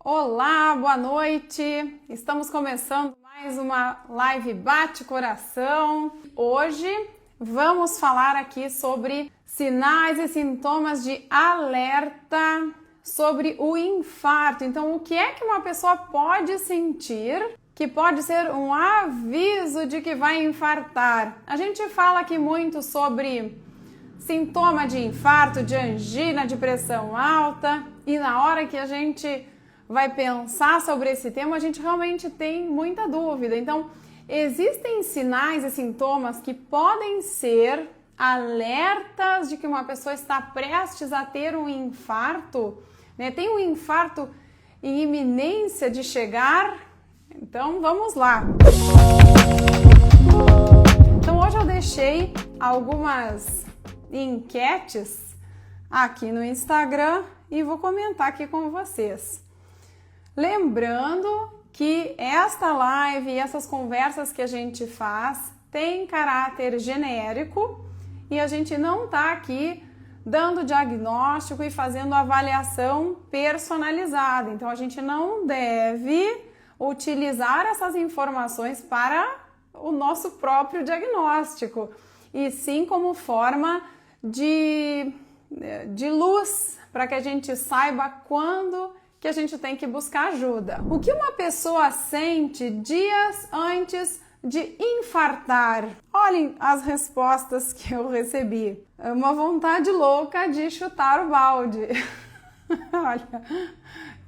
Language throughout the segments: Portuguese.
Olá, boa noite! Estamos começando mais uma live Bate Coração. Hoje vamos falar aqui sobre sinais e sintomas de alerta sobre o infarto. Então, o que é que uma pessoa pode sentir que pode ser um aviso de que vai infartar? A gente fala aqui muito sobre sintoma de infarto, de angina, de pressão alta, e na hora que a gente vai pensar sobre esse tema, a gente realmente tem muita dúvida. Então, existem sinais e sintomas que podem ser alertas de que uma pessoa está prestes a ter um infarto, né? Tem um infarto em iminência de chegar. Então, vamos lá. Então, hoje eu deixei algumas enquetes aqui no Instagram e vou comentar aqui com vocês. Lembrando que esta live e essas conversas que a gente faz tem caráter genérico e a gente não está aqui dando diagnóstico e fazendo avaliação personalizada. Então, a gente não deve utilizar essas informações para o nosso próprio diagnóstico, e sim como forma de luz, para que a gente saiba quando que a gente tem que buscar ajuda. O que uma pessoa sente dias antes de infartar? Olhem as respostas que eu recebi. Uma vontade louca de chutar o balde. Olha,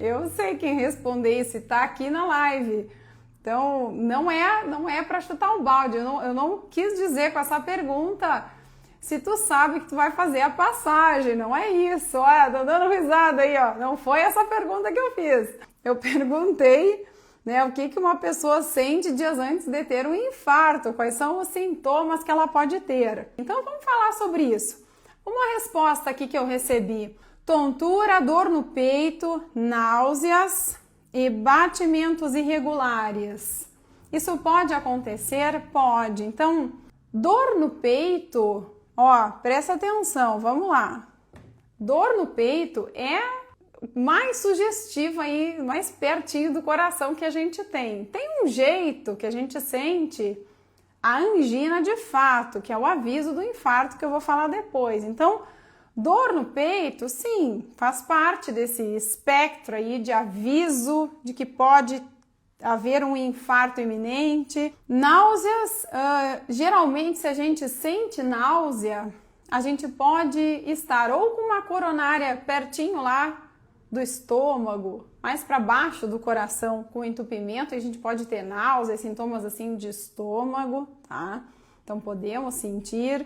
eu sei quem responder isso, tá aqui na live. Então, não é para chutar um balde. Eu não quis dizer com essa pergunta se tu sabe que tu vai fazer a passagem, não é isso. Olha, tô dando risada aí, ó. Não foi essa pergunta que eu fiz. Eu perguntei, né, o que uma pessoa sente dias antes de ter um infarto, quais são os sintomas que ela pode ter. Então, vamos falar sobre isso. Uma resposta aqui que eu recebi: tontura, dor no peito, náuseas e batimentos irregulares. Isso pode acontecer? Pode. Então, dor no peito, ó, presta atenção, vamos lá. Dor no peito é mais sugestivo aí, mais pertinho do coração que a gente tem. Tem um jeito que a gente sente a angina de fato, que é o aviso do infarto que eu vou falar depois. Então, dor no peito, sim, faz parte desse espectro aí de aviso de que pode haver um infarto iminente. Náuseas, geralmente se a gente sente náusea, a gente pode estar ou com uma coronária pertinho lá do estômago, mais para baixo do coração, com entupimento, e a gente pode ter náusea, sintomas assim de estômago, tá? Então podemos sentir.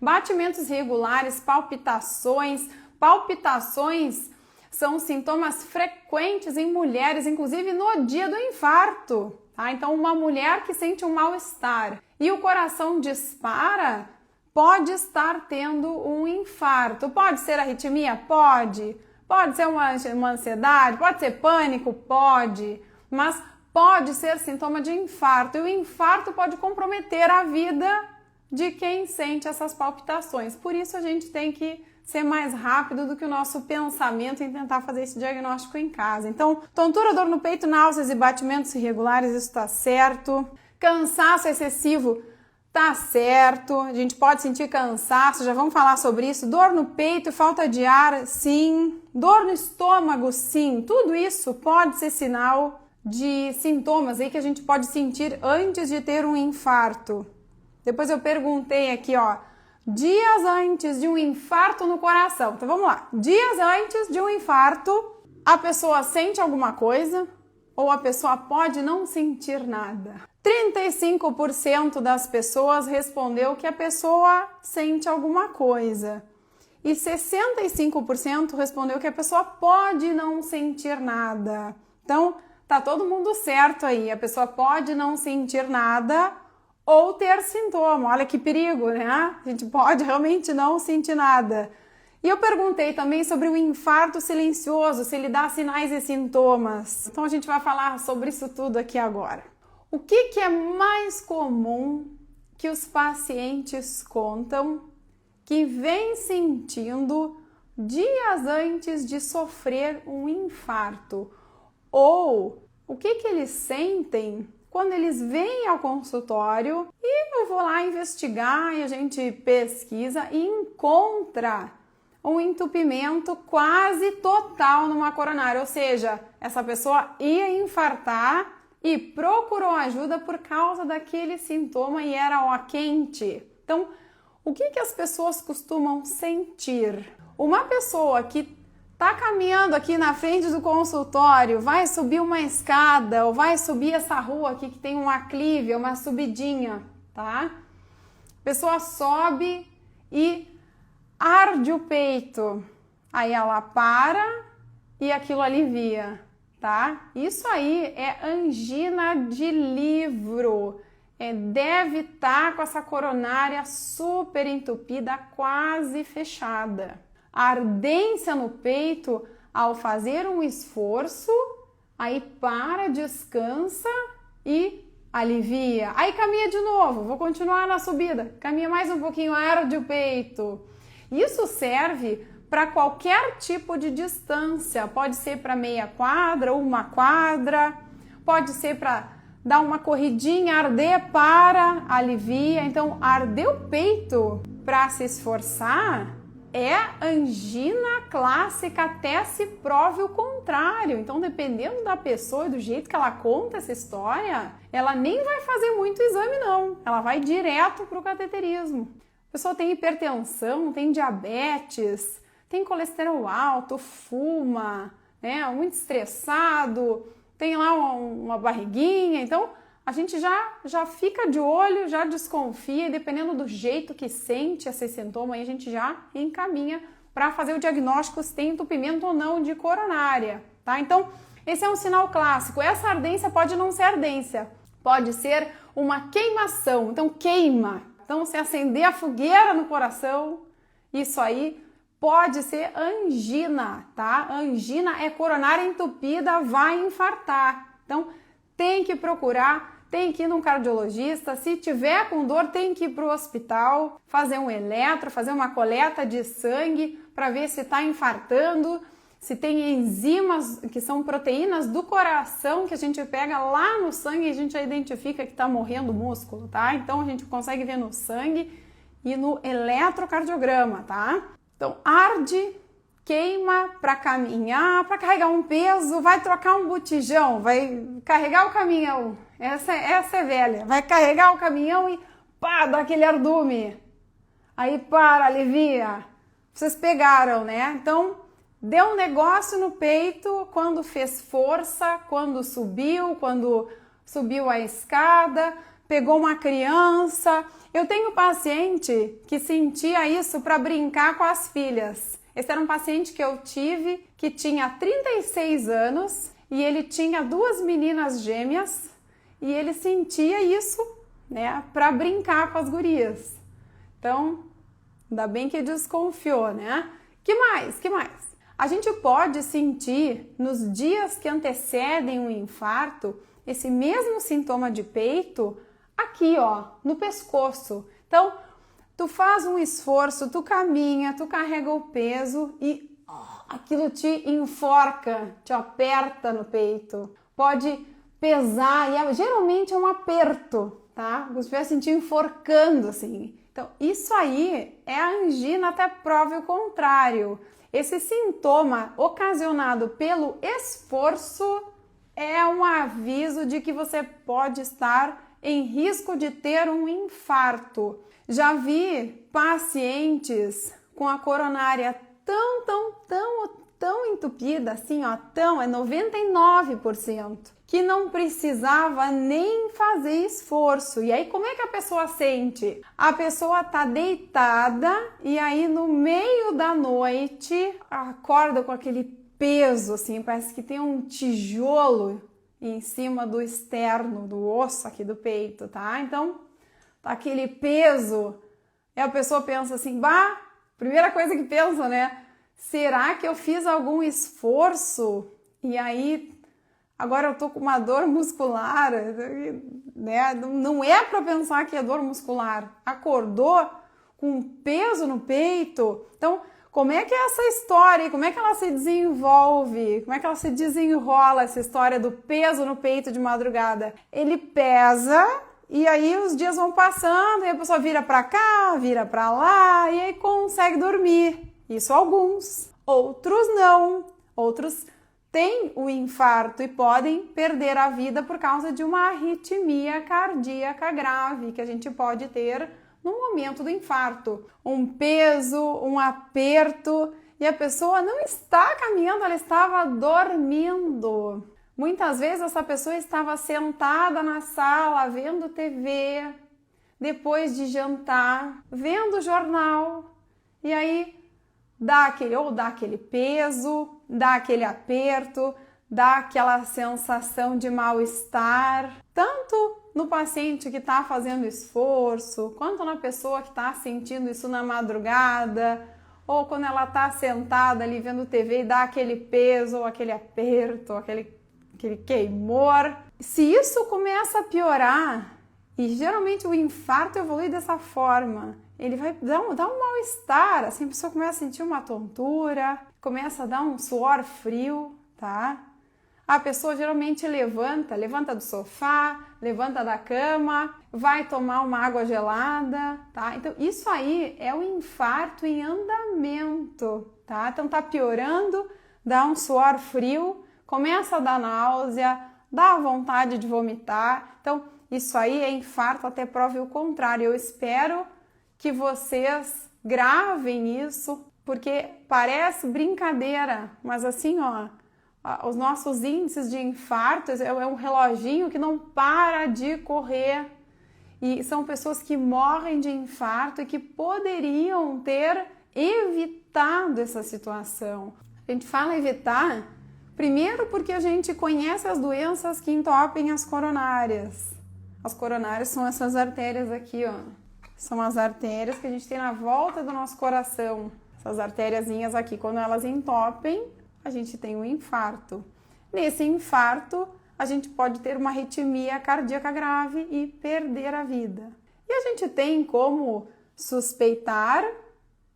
Batimentos regulares, palpitações. Palpitações são sintomas frequentes em mulheres, inclusive no dia do infarto, tá? Então, uma mulher que sente um mal-estar e o coração dispara, pode estar tendo um infarto. Pode ser arritmia? Pode. Pode ser uma ansiedade? Pode ser pânico? Pode. Mas pode ser sintoma de infarto. E o infarto pode comprometer a vida de quem sente essas palpitações. Por isso, a gente tem que ser mais rápido do que o nosso pensamento em tentar fazer esse diagnóstico em casa. Então, tontura, dor no peito, náuseas e batimentos irregulares, isso está certo. Cansaço excessivo, tá certo. A gente pode sentir cansaço, já vamos falar sobre isso. Dor no peito, falta de ar, sim. Dor no estômago, sim. Tudo isso pode ser sinal de sintomas aí que a gente pode sentir antes de ter um infarto. Depois eu perguntei aqui, ó, dias antes de um infarto no coração. Então vamos lá. Dias antes de um infarto, a pessoa sente alguma coisa ou a pessoa pode não sentir nada? 35% das pessoas respondeu que a pessoa sente alguma coisa. E 65% respondeu que a pessoa pode não sentir nada. Então, tá todo mundo certo aí. A pessoa pode não sentir nada ou ter sintoma. Olha que perigo, né? A gente pode realmente não sentir nada. E eu perguntei também sobre o infarto silencioso, se ele dá sinais e sintomas. Então a gente vai falar sobre isso tudo aqui agora. O que é mais comum que os pacientes contam que vem sentindo dias antes de sofrer um infarto? Ou o que eles sentem quando eles vêm ao consultório e eu vou lá investigar e a gente pesquisa e encontra um entupimento quase total numa coronária, ou seja, essa pessoa ia infartar e procurou ajuda por causa daquele sintoma e era ó quente. Então, o que as pessoas costumam sentir? Uma pessoa que está caminhando aqui na frente do consultório, vai subir uma escada ou vai subir essa rua aqui que tem um aclive, uma subidinha, tá? A pessoa sobe e arde o peito. Aí ela para e aquilo alivia, tá? Isso aí é angina de livro. Deve estar com essa coronária super entupida, quase fechada. A ardência no peito ao fazer um esforço, aí para, descansa e alivia. Aí caminha de novo, vou continuar na subida, caminha mais um pouquinho, arde o peito. Isso serve para qualquer tipo de distância, pode ser para meia quadra ou uma quadra, pode ser para dar uma corridinha, arder, para, alivia. Então, arder o peito para se esforçar é angina clássica até se prove o contrário. Então, dependendo da pessoa e do jeito que ela conta essa história, ela nem vai fazer muito exame não, ela vai direto para o cateterismo. A pessoa tem hipertensão, tem diabetes, tem colesterol alto, fuma, né, muito estressado, tem lá uma barriguinha, então a gente já fica de olho, já desconfia, e dependendo do jeito que sente esse sintoma, aí a gente já encaminha para fazer o diagnóstico se tem entupimento ou não de coronária, tá? Então, esse é um sinal clássico. Essa ardência pode não ser ardência, pode ser uma queimação, então queima. Então, se acender a fogueira no coração, isso aí pode ser angina, tá? Angina é coronária entupida, vai infartar. Então, tem que procurar, tem que ir num cardiologista. Se tiver com dor, tem que ir para o hospital, fazer um eletro, fazer uma coleta de sangue para ver se está infartando, se tem enzimas, que são proteínas do coração, que a gente pega lá no sangue e a gente já identifica que está morrendo o músculo, tá? Então, a gente consegue ver no sangue e no eletrocardiograma, tá? Então, arde, queima para caminhar, para carregar um peso, vai trocar um botijão, vai carregar o caminhão, essa é velha, vai carregar o caminhão e pá, dá aquele ardume, aí para, alivia, vocês pegaram, né? Então, deu um negócio no peito quando fez força, quando subiu a escada, pegou uma criança. Eu tenho paciente que sentia isso para brincar com as filhas. Esse era um paciente que eu tive que tinha 36 anos e ele tinha 2 meninas gêmeas e ele sentia isso, né, para brincar com as gurias. Então, ainda bem que desconfiou, né? Que mais? A gente pode sentir nos dias que antecedem o infarto esse mesmo sintoma de peito aqui, ó, no pescoço. Então, tu faz um esforço, tu caminha, tu carrega o peso e aquilo te enforca, te aperta no peito. Pode pesar e geralmente é um aperto, tá? Você vai sentir enforcando assim. Então, isso aí é a angina até prove o contrário. Esse sintoma ocasionado pelo esforço é um aviso de que você pode estar em risco de ter um infarto. Já vi pacientes com a coronária tão entupida, assim, ó, é 99%, que não precisava nem fazer esforço. E aí, como é que a pessoa sente? A pessoa tá deitada e aí no meio da noite acorda com aquele peso, assim, parece que tem um tijolo em cima do externo, do osso aqui do peito, tá? Então, tá aquele peso, e a pessoa pensa assim, bah, primeira coisa que pensa, né? Será que eu fiz algum esforço? E aí, agora eu tô com uma dor muscular, né? Não é para pensar que é dor muscular. Acordou com peso no peito. Então, Como é que é essa história? Como é que ela se desenvolve? Como é que ela se desenrola, essa história do peso no peito de madrugada? Ele pesa e aí os dias vão passando e a pessoa vira para cá, vira para lá e aí consegue dormir. Isso alguns. Outros não. Outros têm o infarto e podem perder a vida por causa de uma arritmia cardíaca grave que a gente pode ter no momento do infarto. Um peso, um aperto e a pessoa não está caminhando, ela estava dormindo. Muitas vezes essa pessoa estava sentada na sala vendo TV, depois de jantar, vendo jornal e aí dá aquele peso, dá aquele aperto, dá aquela sensação de mal-estar, tanto no paciente que está fazendo esforço, quanto na pessoa que está sentindo isso na madrugada, ou quando ela está sentada ali vendo TV e dá aquele peso, ou aquele aperto, ou aquele queimor. Se isso começa a piorar, e geralmente o infarto evolui dessa forma, ele vai dar um mal-estar, assim, a pessoa começa a sentir uma tontura, começa a dar um suor frio, tá? A pessoa geralmente levanta do sofá, levanta da cama, vai tomar uma água gelada, tá? Então, isso aí é o infarto em andamento, tá? Então, tá piorando, dá um suor frio, começa a dar náusea, dá vontade de vomitar. Então, isso aí é infarto até prova o contrário. Eu espero que vocês gravem isso, porque parece brincadeira, mas assim, ó, os nossos índices de infartos é um reloginho que não para de correr e são pessoas que morrem de infarto e que poderiam ter evitado essa situação. A gente fala evitar, primeiro porque a gente conhece as doenças que entopem as coronárias. As coronárias são essas artérias aqui, ó. São as artérias que a gente tem na volta do nosso coração. Essas artériazinhas aqui, quando elas entopem, a gente tem um infarto. Nesse infarto, a gente pode ter uma arritmia cardíaca grave e perder a vida. E a gente tem como suspeitar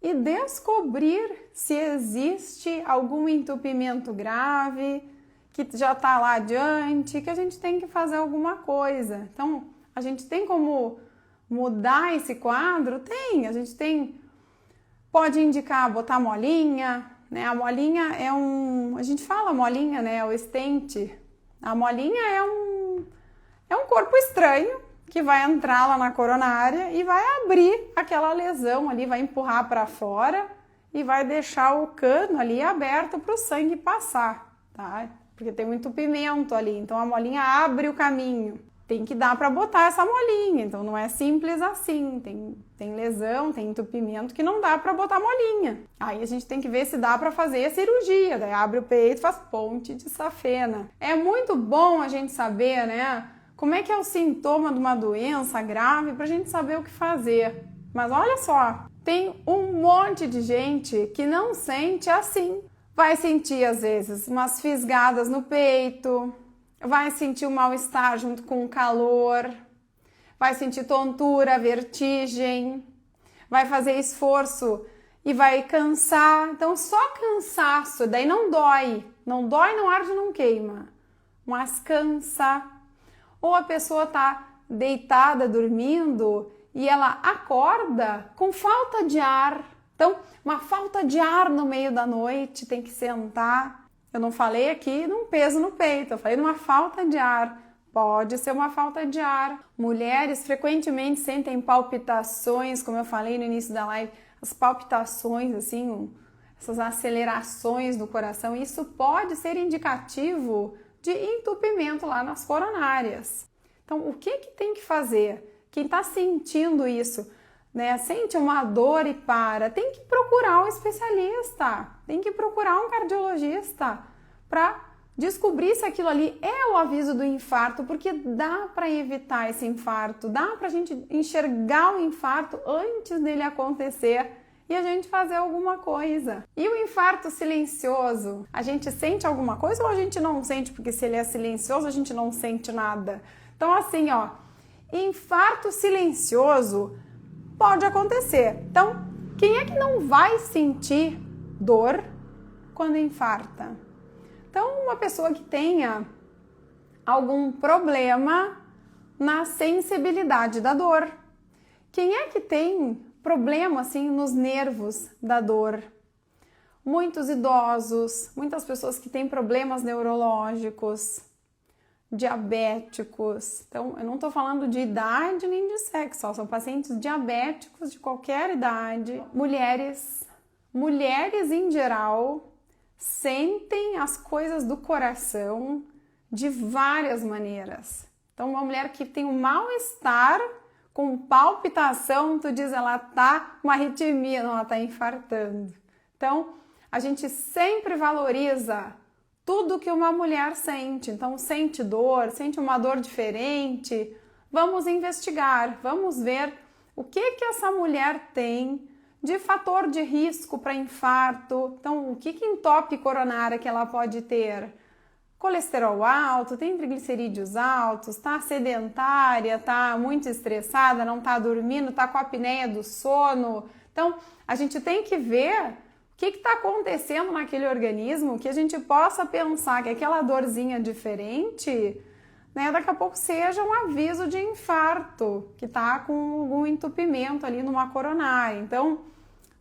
e descobrir se existe algum entupimento grave, que já está lá adiante, que a gente tem que fazer alguma coisa. Então, a gente tem como mudar esse quadro? Tem, a gente tem, pode indicar botar molinha, né? A molinha é a gente fala molinha, né? O stent. A molinha é um corpo estranho que vai entrar lá na coronária e vai abrir aquela lesão ali, vai empurrar para fora e vai deixar o cano ali aberto para o sangue passar, tá? Porque tem um entupimento ali, então a molinha abre o caminho. Tem que dar para botar essa molinha, então não é simples assim, tem lesão, tem entupimento que não dá para botar molinha. Aí a gente tem que ver se dá para fazer a cirurgia, daí abre o peito, faz ponte de safena. É muito bom a gente saber, né, como é que é o sintoma de uma doença grave para a gente saber o que fazer. Mas olha só, tem um monte de gente que não sente assim. Vai sentir às vezes umas fisgadas no peito, vai sentir um mal-estar junto com o calor, vai sentir tontura, vertigem, vai fazer esforço e vai cansar. Então, só cansaço, daí não dói, não arde, não queima, mas cansa. Ou a pessoa tá deitada, dormindo, e ela acorda com falta de ar. Então, uma falta de ar no meio da noite, tem que sentar. Eu não falei aqui num peso no peito, eu falei numa falta de ar. Pode ser uma falta de ar. Mulheres frequentemente sentem palpitações, como eu falei no início da live, as palpitações, assim, essas acelerações do coração. Isso pode ser indicativo de entupimento lá nas coronárias. Então, o que tem que fazer? Quem está sentindo isso, né, sente uma dor e para, tem que procurar um especialista, tem que procurar um cardiologista para descobrir se aquilo ali é o aviso do infarto, porque dá para evitar esse infarto, dá para a gente enxergar o infarto antes dele acontecer e a gente fazer alguma coisa. E o infarto silencioso, a gente sente alguma coisa ou a gente não sente? Porque se ele é silencioso, a gente não sente nada. Então assim, ó, infarto silencioso pode acontecer. Então, quem é que não vai sentir dor quando infarta. Então, uma pessoa que tenha algum problema na sensibilidade da dor. Quem é que tem problema assim nos nervos da dor? Muitos idosos, muitas pessoas que têm problemas neurológicos, diabéticos. Então, eu não estou falando de idade nem de sexo, são pacientes diabéticos de qualquer idade. Mulheres em geral sentem as coisas do coração de várias maneiras. Então, uma mulher que tem um mal-estar com palpitação, tu diz, ela tá com uma arritmia, não, ela tá infartando. Então, a gente sempre valoriza tudo que uma mulher sente. Então, sente dor, sente uma dor diferente. Vamos investigar, vamos ver o que essa mulher tem de fator de risco para infarto. Então, o que entope coronária que ela pode ter? Colesterol alto, tem triglicerídeos altos, tá sedentária, tá muito estressada, não tá dormindo, tá com a apneia do sono. Então, a gente tem que ver o que está acontecendo naquele organismo, que a gente possa pensar que aquela dorzinha diferente, né, daqui a pouco seja um aviso de infarto, que está com algum entupimento ali numa coronária. Então,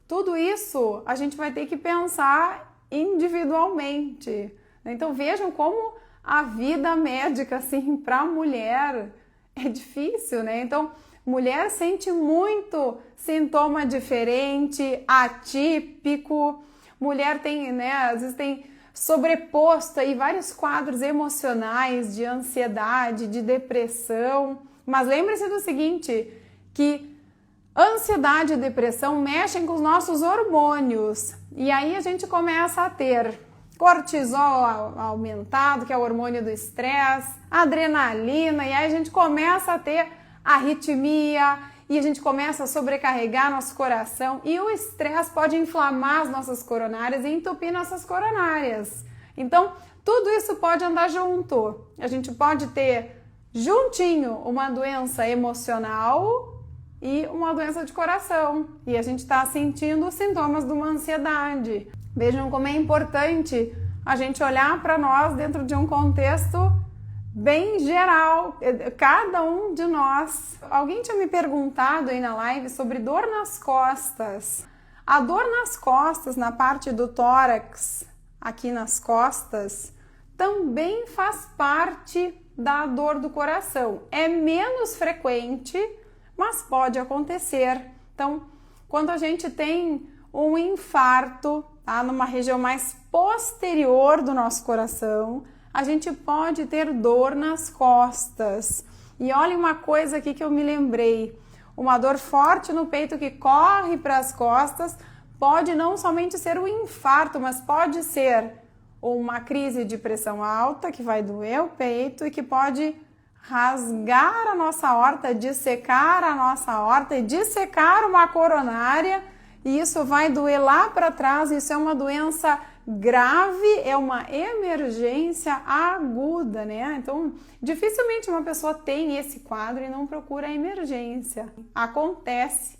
tudo isso a gente vai ter que pensar individualmente. Então, vejam como a vida médica, assim, para a mulher é difícil, né? Então, mulher sente muito sintoma diferente, atípico. Mulher tem, né, às vezes tem sobreposto aí vários quadros emocionais de ansiedade, de depressão. Mas lembre-se do seguinte, que ansiedade e depressão mexem com os nossos hormônios. E aí a gente começa a ter cortisol aumentado, que é o hormônio do estresse, adrenalina, e aí a gente começa a ter arritmia e a gente começa a sobrecarregar nosso coração e o estresse pode inflamar as nossas coronárias e entupir nossas coronárias. Então, tudo isso pode andar junto. A gente pode ter juntinho uma doença emocional e uma doença de coração. E a gente está sentindo os sintomas de uma ansiedade. Vejam como é importante a gente olhar para nós dentro de um contexto bem geral, cada um de nós. Alguém tinha me perguntado aí na live sobre dor nas costas. A dor nas costas, na parte do tórax, aqui nas costas, também faz parte da dor do coração. É menos frequente, mas pode acontecer. Então, quando a gente tem um infarto, tá, numa região mais posterior do nosso coração, a gente pode ter dor nas costas. E olha uma coisa aqui que eu me lembrei. Uma dor forte no peito que corre para as costas pode não somente ser um infarto, mas pode ser uma crise de pressão alta que vai doer o peito e que pode rasgar a nossa aorta, dissecar a nossa aorta e dissecar uma coronária. E isso vai doer lá para trás. Isso é uma doença grave, é uma emergência aguda, né? Então, dificilmente uma pessoa tem esse quadro e não procura a emergência. Acontece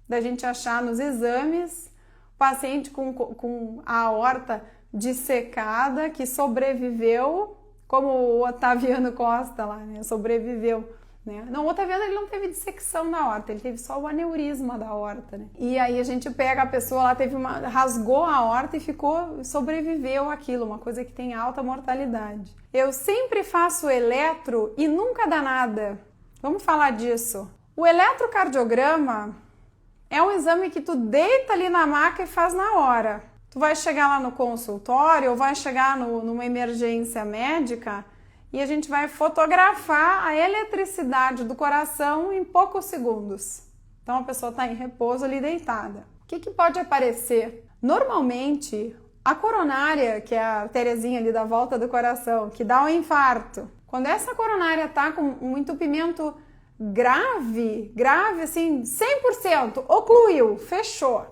da gente achar nos exames paciente com a aorta dissecada que sobreviveu, como o Otaviano Costa lá, né? Sobreviveu. Né? Não, o Otaviano ele não teve dissecção da aorta, ele teve só o aneurisma da aorta, né? E aí a gente pega a pessoa, ela rasgou a aorta e sobreviveu aquilo, uma coisa que tem alta mortalidade. Eu sempre faço eletro e nunca dá nada. Vamos falar disso. O eletrocardiograma é um exame que tu deita ali na maca e faz na hora. Tu vai chegar lá no consultório ou vai chegar numa emergência médica e a gente vai fotografar a eletricidade do coração em poucos segundos. Então a pessoa está em repouso ali deitada. O que pode aparecer? Normalmente, a coronária, que é a artériazinha ali da volta do coração, que dá um infarto, quando essa coronária está com um entupimento grave assim, 100%, ocluiu, fechou.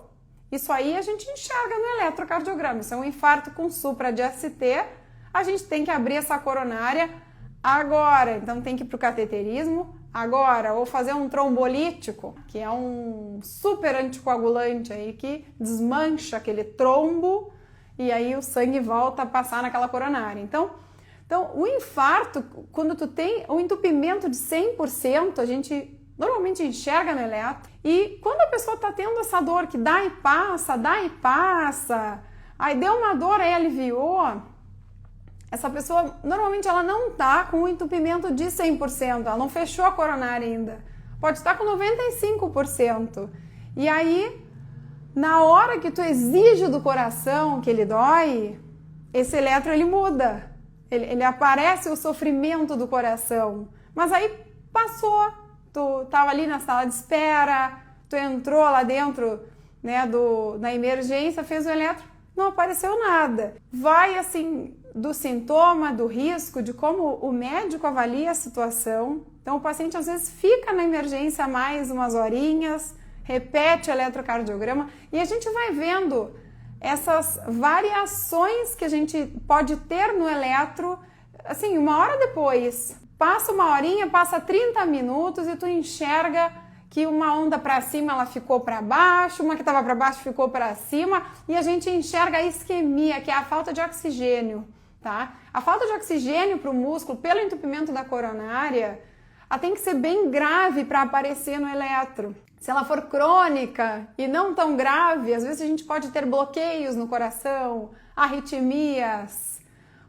Isso aí a gente enxerga no eletrocardiograma. Isso é um infarto com supra de ST. A gente tem que abrir essa coronária agora, então tem que ir para o cateterismo, Agora, ou fazer um trombolítico, que é um super anticoagulante aí que desmancha aquele trombo e aí o sangue volta a passar naquela coronária. Então o infarto, quando tu tem o entupimento de 100%, a gente normalmente enxerga no eletro. E quando a pessoa tá tendo essa dor que dá e passa, aí deu uma dor, aí aliviou, essa pessoa, normalmente ela não tá com o entupimento de 100%, ela não fechou a coronária ainda. Pode estar com 95%. E aí, na hora que tu exige do coração que ele dói, esse eletro ele muda. Ele aparece o sofrimento do coração. Mas aí passou. Tu tava ali na sala de espera, tu entrou lá dentro, né, na emergência, fez o eletro, não apareceu nada. Vai assim do sintoma, do risco, de como o médico avalia a situação. Então o paciente às vezes fica na emergência mais umas horinhas, repete o eletrocardiograma e a gente vai vendo essas variações que a gente pode ter no eletro, assim, uma hora depois. Passa uma horinha, passa 30 minutos e tu enxerga que uma onda para cima ela ficou para baixo, uma que estava para baixo ficou para cima e a gente enxerga a isquemia, que é a falta de oxigênio, tá? A falta de oxigênio para o músculo, pelo entupimento da coronária, ela tem que ser bem grave para aparecer no eletro. Se ela for crônica e não tão grave, às vezes a gente pode ter bloqueios no coração, arritmias.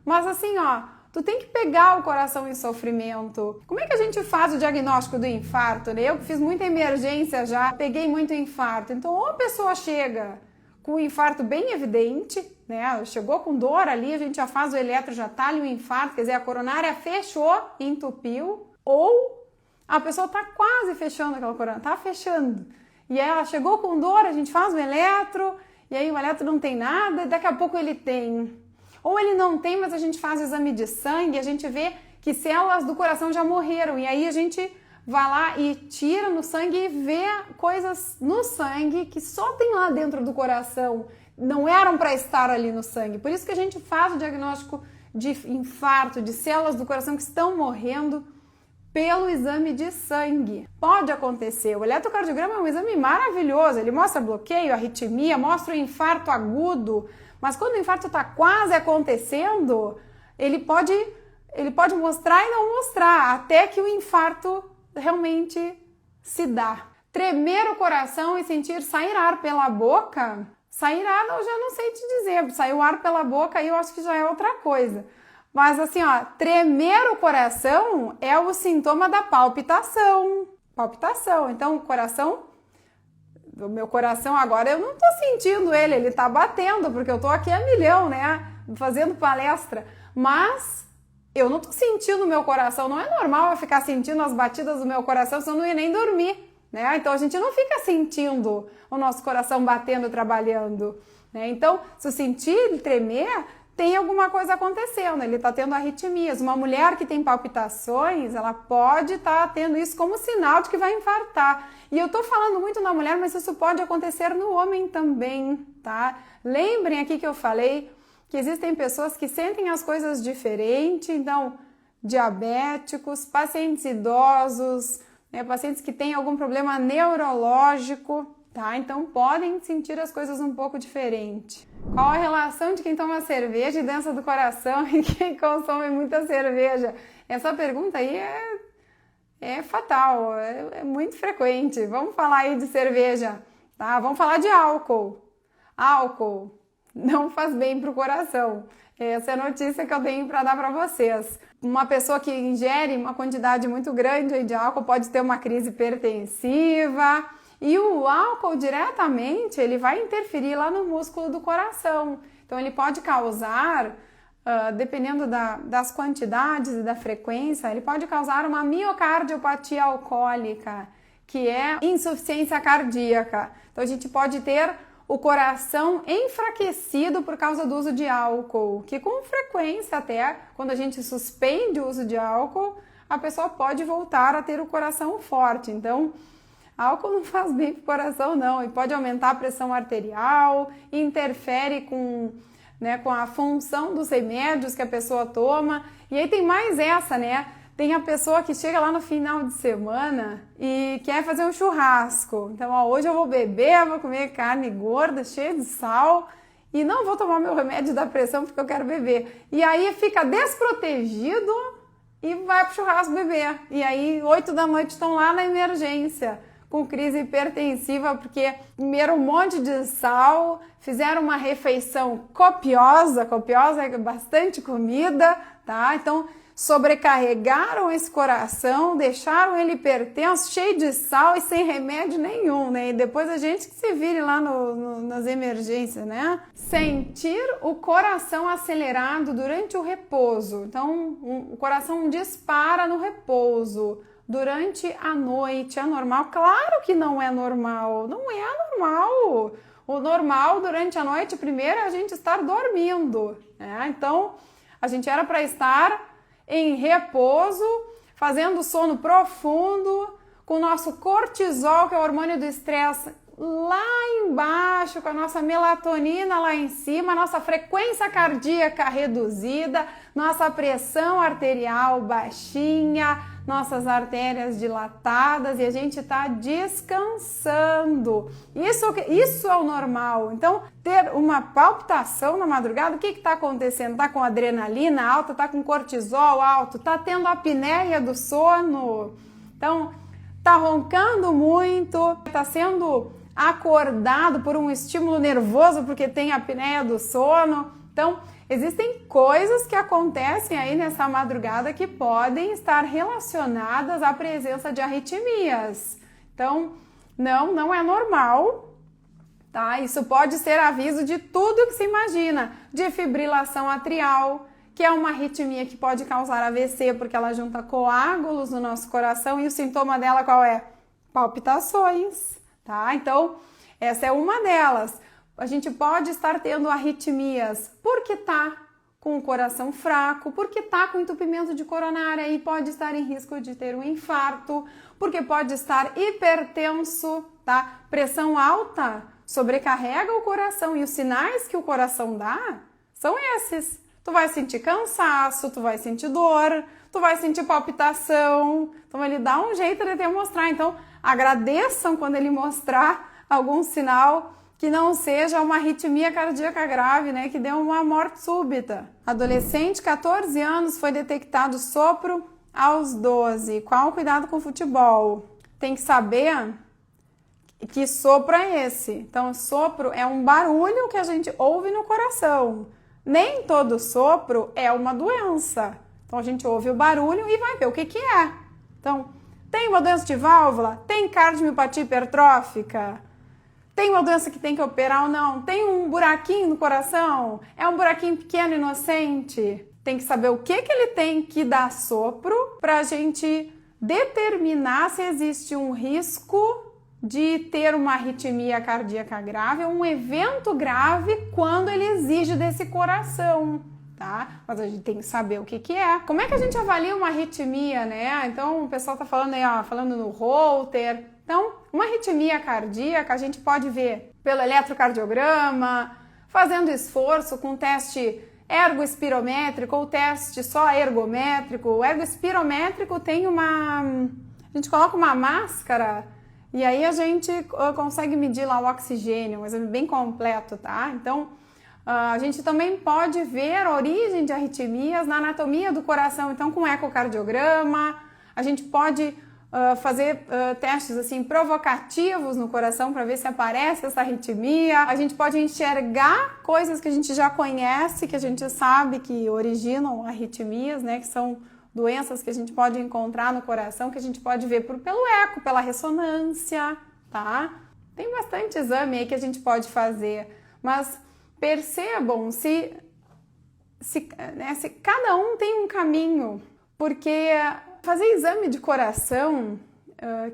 Mas assim, ó, tu tem que pegar o coração em sofrimento. Como é que a gente faz o diagnóstico do infarto, né? Eu que fiz muita emergência já, peguei muito infarto. Então, ou a pessoa chega com o infarto bem evidente, né? Chegou com dor ali, a gente já faz o eletro, já tá ali o infarto, quer dizer, a coronária fechou, entupiu, ou a pessoa tá quase fechando aquela coronária, tá fechando. E aí ela chegou com dor, a gente faz o eletro, e aí o eletro não tem nada, e daqui a pouco ele tem. Ou ele não tem, mas a gente faz o exame de sangue, a gente vê que células do coração já morreram. E aí a gente vai lá e tira no sangue e vê coisas no sangue que só tem lá dentro do coração. Não eram para estar ali no sangue. Por isso que a gente faz o diagnóstico de infarto, de células do coração que estão morrendo pelo exame de sangue. Pode acontecer. O eletrocardiograma é um exame maravilhoso. Ele mostra bloqueio, arritmia, mostra o infarto agudo. Mas quando o infarto está quase acontecendo, ele pode mostrar e não mostrar, até que o infarto realmente se dá. Tremer o coração e sentir sair ar pela boca, sair ar eu já não sei te dizer, sair o ar pela boca aí eu acho que já é outra coisa. Mas assim, ó, tremer o coração é o sintoma da palpitação. Palpitação, então o coração... O meu coração agora, eu não tô sentindo ele tá batendo, porque eu tô aqui a milhão, né, fazendo palestra, mas eu não tô sentindo o meu coração, não é normal eu ficar sentindo as batidas do meu coração, senão eu não ia nem dormir, né, então a gente não fica sentindo o nosso coração batendo, trabalhando, né, então se eu sentir ele tremer, tem alguma coisa acontecendo, ele está tendo arritmias. Uma mulher que tem palpitações, ela pode estar tendo isso como sinal de que vai infartar. E eu estou falando muito na mulher, mas isso pode acontecer no homem também, tá? Lembrem aqui que eu falei que existem pessoas que sentem as coisas diferente, então, diabéticos, pacientes idosos, né, pacientes que têm algum problema neurológico, tá? Então, podem sentir as coisas um pouco diferente. Qual a relação de quem toma cerveja e dança do coração e quem consome muita cerveja? Essa pergunta aí é fatal, é muito frequente. Vamos falar aí de cerveja, tá? Vamos falar de álcool. Álcool não faz bem para o coração. Essa é a notícia que eu tenho para dar para vocês. Uma pessoa que ingere uma quantidade muito grande de álcool pode ter uma crise hipertensiva. E o álcool diretamente, ele vai interferir lá no músculo do coração. Então ele pode causar, dependendo das quantidades e da frequência, ele pode causar uma miocardiopatia alcoólica, que é insuficiência cardíaca. Então a gente pode ter o coração enfraquecido por causa do uso de álcool, que com frequência até, quando a gente suspende o uso de álcool, a pessoa pode voltar a ter o coração forte. Então, álcool não faz bem para o coração não, e pode aumentar a pressão arterial, interfere com a função dos remédios que a pessoa toma. E aí tem mais essa, né? Tem a pessoa que chega lá no final de semana e quer fazer um churrasco. Então, ó, hoje eu vou beber, vou comer carne gorda, cheia de sal e não vou tomar meu remédio da pressão porque eu quero beber. E aí fica desprotegido e vai pro churrasco beber. E aí, 8 da noite estão lá na emergência com crise hipertensiva porque comeram um monte de sal, fizeram uma refeição copiosa é bastante comida, tá? Então, sobrecarregaram esse coração, deixaram ele hipertenso, cheio de sal e sem remédio nenhum, né? E depois a gente que se vire lá nas emergências, né? Sentir o coração acelerado durante o repouso. Então, o coração dispara no repouso. Durante a noite, é normal? Claro que não é normal, não é normal. O normal durante a noite, primeiro, é a gente estar dormindo, né? Então, a gente era para estar em repouso, fazendo sono profundo, com o nosso cortisol, que é o hormônio do estresse, lá embaixo, com a nossa melatonina lá em cima, nossa frequência cardíaca reduzida, nossa pressão arterial baixinha, nossas artérias dilatadas e a gente está descansando. Isso é o normal. Então, ter uma palpitação na madrugada, o que está acontecendo? Está com adrenalina alta, está com cortisol alto, está tendo apneia do sono. Então, está roncando muito, está sendo acordado por um estímulo nervoso porque tem apneia do sono. Então, existem coisas que acontecem aí nessa madrugada que podem estar relacionadas à presença de arritmias. Então, não é normal, tá? Isso pode ser aviso de tudo que se imagina, de fibrilação atrial, que é uma arritmia que pode causar AVC, porque ela junta coágulos no nosso coração e o sintoma dela qual é? Palpitações, tá? Então, essa é uma delas. A gente pode estar tendo arritmias porque tá com o coração fraco, porque tá com entupimento de coronária e pode estar em risco de ter um infarto, porque pode estar hipertenso, tá? Pressão alta sobrecarrega o coração e os sinais que o coração dá são esses. Tu vai sentir cansaço, tu vai sentir dor, tu vai sentir palpitação. Então ele dá um jeito de te mostrar. Então agradeçam quando ele mostrar algum sinal que não seja uma arritmia cardíaca grave, né, que deu uma morte súbita. Adolescente, 14 anos, foi detectado sopro aos 12. Qual o cuidado com o futebol? Tem que saber que sopro é esse. Então, sopro é um barulho que a gente ouve no coração. Nem todo sopro é uma doença. Então, a gente ouve o barulho e vai ver o que é. Então, tem uma doença de válvula? Tem cardiomiopatia hipertrófica? Tem uma doença que tem que operar ou não? Tem um buraquinho no coração? É um buraquinho pequeno, inocente? Tem que saber o que ele tem que dar sopro para a gente determinar se existe um risco de ter uma arritmia cardíaca grave, um evento grave quando ele exige desse coração, tá? Mas a gente tem que saber o que é. Como é que a gente avalia uma arritmia, né? Então o pessoal tá falando aí, ó, falando no Holter. Então, uma arritmia cardíaca a gente pode ver pelo eletrocardiograma, fazendo esforço com teste ergoespirométrico ou teste só ergométrico. O ergoespirométrico tem a gente coloca uma máscara e aí a gente consegue medir lá o oxigênio, mas é bem completo, tá? Então, a gente também pode ver a origem de arritmias na anatomia do coração. Então, com ecocardiograma, a gente pode fazer testes assim provocativos no coração para ver se aparece essa arritmia. A gente pode enxergar coisas que a gente já conhece, que a gente sabe que originam arritmias, né? Que são doenças que a gente pode encontrar no coração, que a gente pode ver pelo eco, pela ressonância, tá? Tem bastante exame aí que a gente pode fazer, mas percebam se cada um tem um caminho, porque fazer exame de coração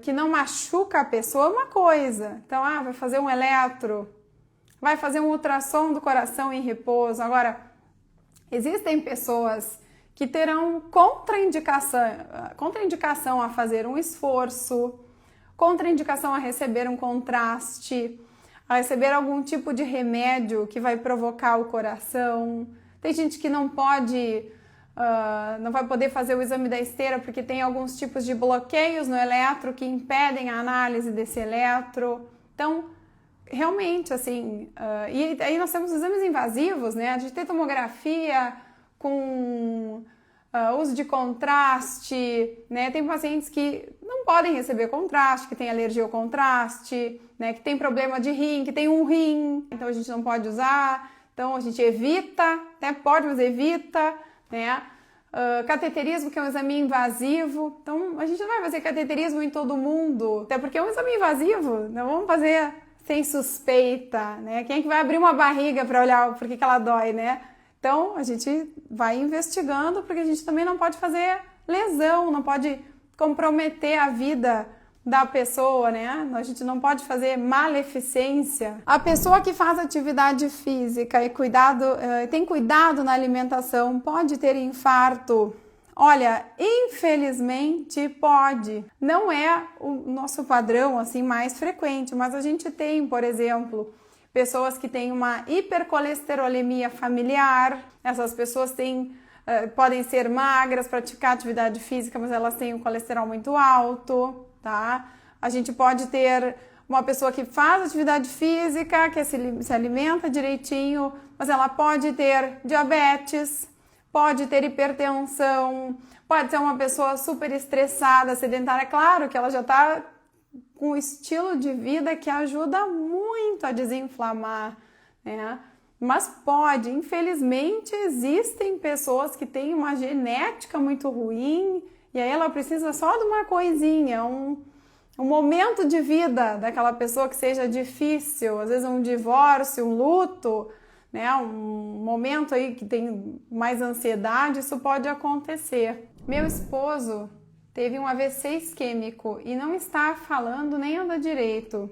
que não machuca a pessoa é uma coisa. Então, vai fazer um eletro, vai fazer um ultrassom do coração em repouso. Agora, existem pessoas que terão contraindicação a fazer um esforço, contraindicação a receber um contraste, a receber algum tipo de remédio que vai provocar o coração. Tem gente que não pode não vai poder fazer o exame da esteira porque tem alguns tipos de bloqueios no eletro que impedem a análise desse eletro. Então, realmente, assim, e aí nós temos exames invasivos, né? A gente tem tomografia com uso de contraste, né? Tem pacientes que não podem receber contraste, que tem alergia ao contraste, né? Que tem problema de rim, que tem um rim, então a gente não pode usar, então a gente evita, né? Pode, mas evita, né? Cateterismo, que é um exame invasivo, então a gente não vai fazer cateterismo em todo mundo, até porque é um exame invasivo, não vamos fazer sem suspeita, né? Quem é que vai abrir uma barriga para olhar por que ela dói, né? Então, a gente vai investigando, porque a gente também não pode fazer lesão, não pode comprometer a vida da pessoa, né? A gente não pode fazer maleficência. A pessoa que faz atividade física e tem cuidado na alimentação pode ter infarto? Olha, infelizmente pode. Não é o nosso padrão assim mais frequente, mas a gente tem, por exemplo, pessoas que têm uma hipercolesterolemia familiar. Essas pessoas podem ser magras, praticar atividade física, mas elas têm um colesterol muito alto, tá? A gente pode ter uma pessoa que faz atividade física, que se alimenta direitinho, mas ela pode ter diabetes, pode ter hipertensão, pode ser uma pessoa super estressada, sedentária. Claro que ela já está com um estilo de vida que ajuda muito a desinflamar, né? Mas pode, infelizmente, existem pessoas que têm uma genética muito ruim e aí ela precisa só de uma coisinha, um momento de vida daquela pessoa que seja difícil, às vezes um divórcio, um luto, né? Um momento aí que tem mais ansiedade, isso pode acontecer. Meu esposo teve um AVC isquêmico e não está falando nem anda direito.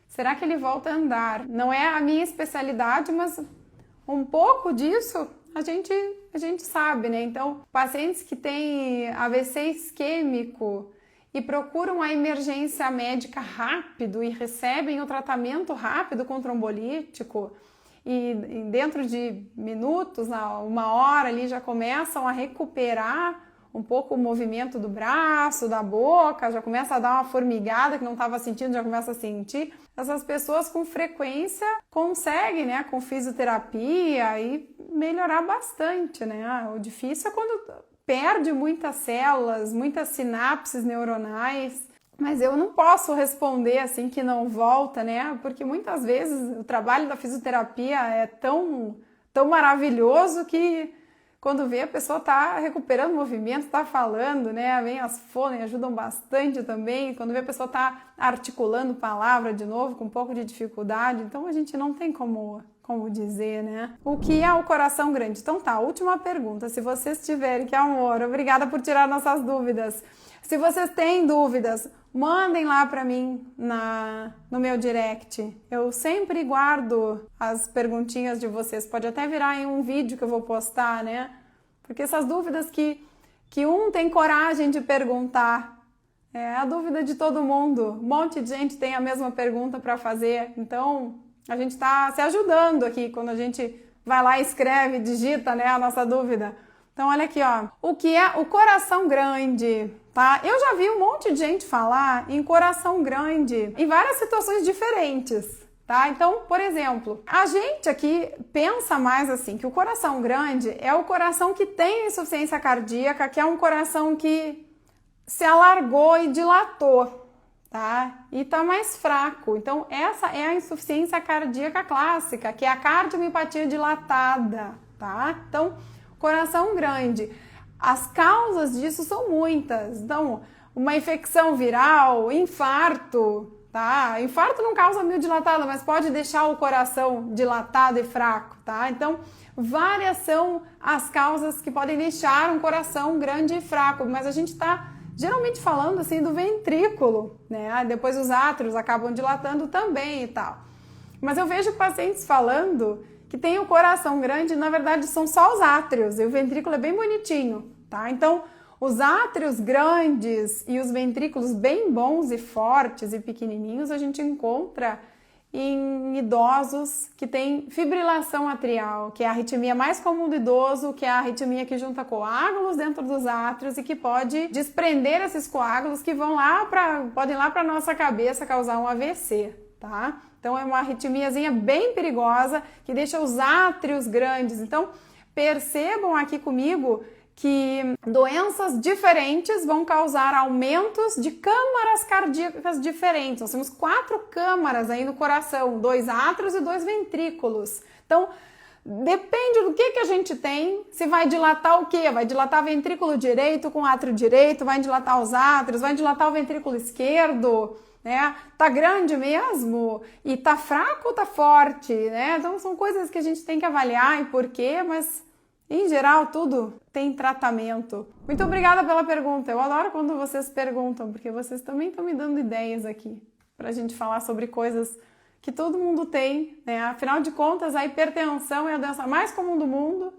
Será que ele volta a andar? Não é a minha especialidade, mas um pouco disso a gente sabe, né? Então, pacientes que têm AVC isquêmico e procuram a emergência médica rápido e recebem o tratamento rápido com trombolítico e dentro de minutos, uma hora ali já começam a recuperar um pouco o movimento do braço, da boca, já começa a dar uma formigada que não estava sentindo, já começa a sentir. Essas pessoas com frequência conseguem, né, com fisioterapia e melhorar bastante, né? O difícil é quando perde muitas células, muitas sinapses neuronais. Mas eu não posso responder assim que não volta, né? Porque muitas vezes o trabalho da fisioterapia é tão maravilhoso que quando vê a pessoa tá recuperando o movimento, tá falando, né? Vem as fones, ajudam bastante também. Quando vê a pessoa tá articulando palavra de novo com um pouco de dificuldade, então a gente não tem como dizer, né? O que é o coração grande? Então tá, última pergunta. Se vocês tiverem, que amor, obrigada por tirar nossas dúvidas. Se vocês têm dúvidas, mandem lá para mim no meu direct. Eu sempre guardo as perguntinhas de vocês. Pode até virar em um vídeo que eu vou postar, né? Porque essas dúvidas que um tem coragem de perguntar, é a dúvida de todo mundo. Um monte de gente tem a mesma pergunta para fazer. Então, a gente está se ajudando aqui quando a gente vai lá e escreve, digita, né, a nossa dúvida. Então, olha aqui, ó. O que é o coração grande? Tá? Eu já vi um monte de gente falar em coração grande em várias situações diferentes, tá? Então, por exemplo, a gente aqui pensa mais assim, que o coração grande é o coração que tem insuficiência cardíaca, que é um coração que se alargou e dilatou, tá? E tá mais fraco. Então, essa é a insuficiência cardíaca clássica, que é a cardiomiopatia dilatada, tá? Então, coração grande. As causas disso são muitas. Então, uma infecção viral, infarto, tá? Infarto não causa miojo dilatado, mas pode deixar o coração dilatado e fraco, tá? Então, várias são as causas que podem deixar um coração grande e fraco, mas a gente está geralmente falando assim do ventrículo, né? Depois os átrios acabam dilatando também e tal. Mas eu vejo pacientes falando que tem o coração grande, na verdade são só os átrios, e o ventrículo é bem bonitinho, tá? Então, os átrios grandes e os ventrículos bem bons e fortes e pequenininhos a gente encontra em idosos que têm fibrilação atrial, que é a arritmia mais comum do idoso, que é a arritmia que junta coágulos dentro dos átrios e que pode desprender esses coágulos que podem ir lá para nossa cabeça causar um AVC, tá? Então é uma arritmiazinha bem perigosa que deixa os átrios grandes. Então percebam aqui comigo que doenças diferentes vão causar aumentos de câmaras cardíacas diferentes. Nós temos 4 câmaras aí no coração, 2 átrios e 2 ventrículos. Então, depende do que a gente tem, se vai dilatar o quê? Vai dilatar o ventrículo direito com o átrio direito, vai dilatar os átrios, vai dilatar o ventrículo esquerdo, né? Tá grande mesmo? E tá fraco ou tá forte, né? Então, são coisas que a gente tem que avaliar e por quê, mas em geral, tudo tem tratamento. Muito obrigada pela pergunta. Eu adoro quando vocês perguntam, porque vocês também estão me dando ideias aqui pra gente falar sobre coisas que todo mundo tem, né? Afinal de contas, a hipertensão é a doença mais comum do mundo,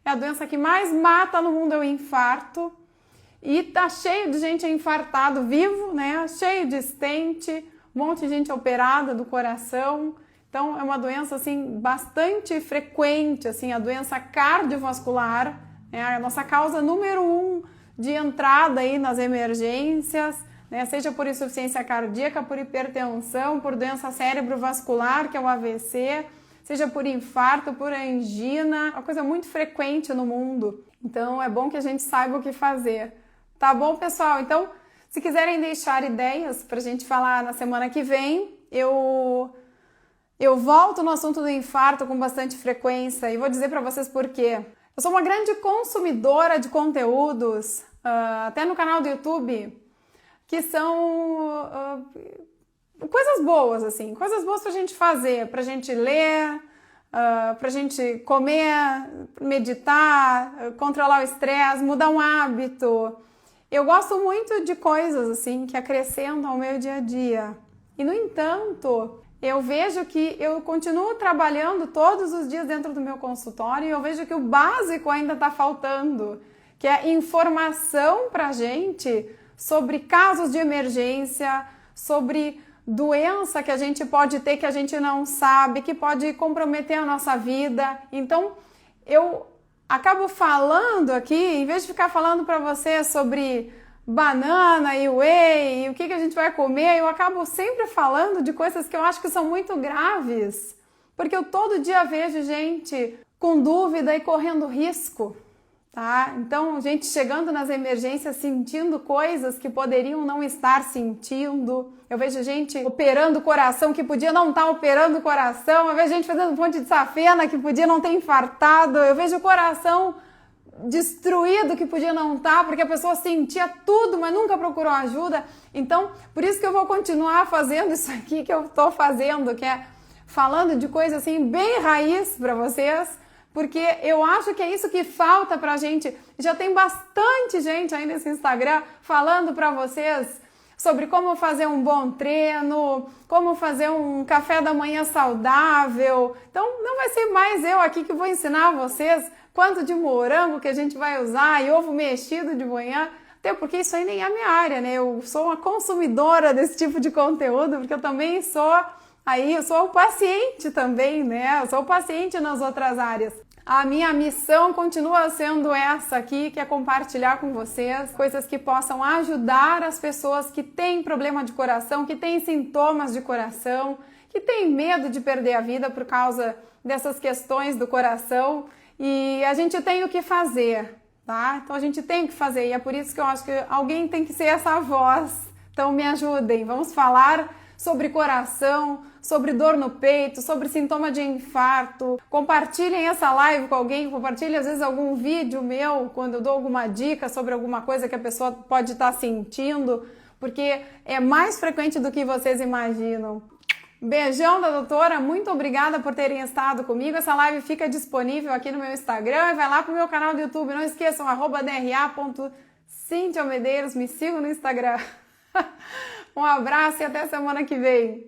é a doença que mais mata no mundo, é o infarto. E tá cheio de gente infartado vivo, né? Cheio de stent, um monte de gente operada do coração. Então, é uma doença, assim, bastante frequente, assim, a doença cardiovascular, é a nossa causa número 1 de entrada aí nas emergências, né? Seja por insuficiência cardíaca, por hipertensão, por doença cerebrovascular, que é o AVC, seja por infarto, por angina, uma coisa muito frequente no mundo. Então, é bom que a gente saiba o que fazer. Tá bom, pessoal? Então, se quiserem deixar ideias pra gente falar na semana que vem, eu volto no assunto do infarto com bastante frequência e vou dizer para vocês por quê. Eu sou uma grande consumidora de conteúdos, até no canal do YouTube, que são coisas boas, assim, coisas boas pra gente fazer, pra gente ler, pra gente comer, meditar, controlar o estresse, mudar um hábito. Eu gosto muito de coisas, assim, que acrescentam ao meu dia a dia. E, no entanto, eu vejo que eu continuo trabalhando todos os dias dentro do meu consultório e eu vejo que o básico ainda está faltando, que é informação para a gente sobre casos de emergência, sobre doença que a gente pode ter que a gente não sabe, que pode comprometer a nossa vida. Então, eu acabo falando aqui, em vez de ficar falando para você sobre banana e whey, e o que a gente vai comer, eu acabo sempre falando de coisas que eu acho que são muito graves, porque eu todo dia vejo gente com dúvida e correndo risco, tá? Então, gente chegando nas emergências sentindo coisas que poderiam não estar sentindo. Eu vejo gente operando o coração que podia não estar operando o coração. Eu vejo gente fazendo ponte de safena que podia não ter infartado. Eu vejo o coração destruído que podia não estar, porque a pessoa sentia tudo, mas nunca procurou ajuda. Então, por isso que eu vou continuar fazendo isso aqui que eu estou fazendo, que é falando de coisa assim bem raiz para vocês, porque eu acho que é isso que falta pra gente. Já tem bastante gente aí nesse Instagram falando para vocês sobre como fazer um bom treino, como fazer um café da manhã saudável. Então, não vai ser mais eu aqui que vou ensinar vocês quanto de morango que a gente vai usar e ovo mexido de manhã, até porque isso aí nem é a minha área, né? Eu sou uma consumidora desse tipo de conteúdo, porque eu também sou o paciente também, né? Eu sou o paciente nas outras áreas. A minha missão continua sendo essa aqui, que é compartilhar com vocês coisas que possam ajudar as pessoas que têm problema de coração, que têm sintomas de coração, que têm medo de perder a vida por causa dessas questões do coração. E a gente tem o que fazer, tá? Então a gente tem o que fazer e é por isso que eu acho que alguém tem que ser essa voz. Então me ajudem, vamos falar sobre coração, sobre dor no peito, sobre sintoma de infarto. Compartilhem essa live com alguém, compartilhem às vezes algum vídeo meu, quando eu dou alguma dica sobre alguma coisa que a pessoa pode estar sentindo, porque é mais frequente do que vocês imaginam. Beijão da doutora, muito obrigada por terem estado comigo. Essa live fica disponível aqui no meu Instagram e vai lá pro meu canal do YouTube. Não esqueçam, @dra.cintiamedeiros, me sigam no Instagram. Um abraço e até semana que vem.